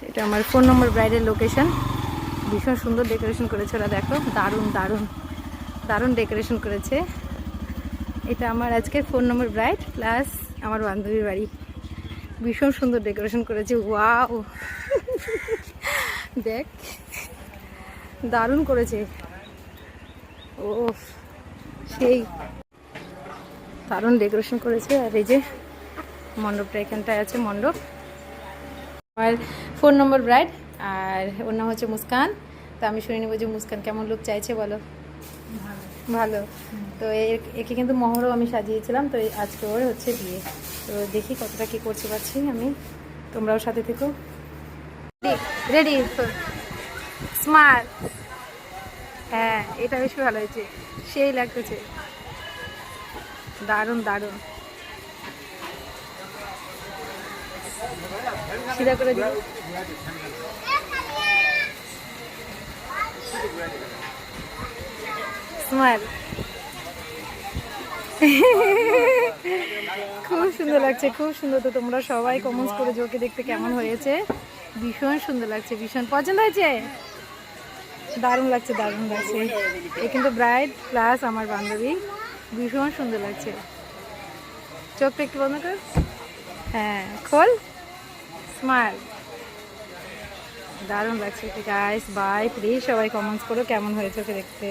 এটা আমার 4 নম্বর ব্রাইডের লোকেশন। ভীষণ সুন্দর ডেকোরেশন করেছে ওরা, দেখো দারুণ দারুণ দারুণ ডেকোরেশন করেছে। এটা আমার আজকের 4 নম্বর ব্রাইড প্লাস আমার বান্ধবীর বাড়ি। ভীষণ সুন্দর ডেকোরেশন করেছে, ওয়াও দেখ দারুণ করেছে, ও সেই দারুণ ডেকোরেশন করেছে। আর এই যে মণ্ডপটা এখানটায় আছে মণ্ডপ। আমার 4 নম্বর ব্রাইড, আর ওর নাম হচ্ছে মুস্কান। তো আমি শুনে নেবো যে মুস্কান কেমন লুক চাইছে, বলো। ভালো। তো একে কিন্তু মহরও আমি সাজিয়েছিলাম, তো আজকে ওর হচ্ছে বিয়ে। তো দেখি কতটা কী করতে পারছি আমি, তোমরাও সাথে থেকো। রেডি স্মার্ট, হ্যাঁ এটা বেশি ভালো হয়েছে, সেই লাগতেছে, দারুণ দারুণ। সিধা করে দিই, স্মাইল। খুব সুন্দর লাগছে, খুব সুন্দর। তো তোমরা সবাই কমেন্টস করে ওকে দেখতে কেমন হয়েছে। ভীষণ সুন্দর লাগছে, ভীষণ পছন্দ হয়েছে, দারুণ লাগছে দারুণ লাগছে। এ কিন্তু ব্রাইড প্লাস আমার বান্ধবী, ভীষণ সুন্দর লাগছে। চোখটা একটু বন্ধ কর, হ্যাঁ খোল, স্মাইল, দারুণ লাগছে। গাইস বাই, প্লিজ সবাই কমেন্টস করো কেমন হয়েছে ওকে দেখতে।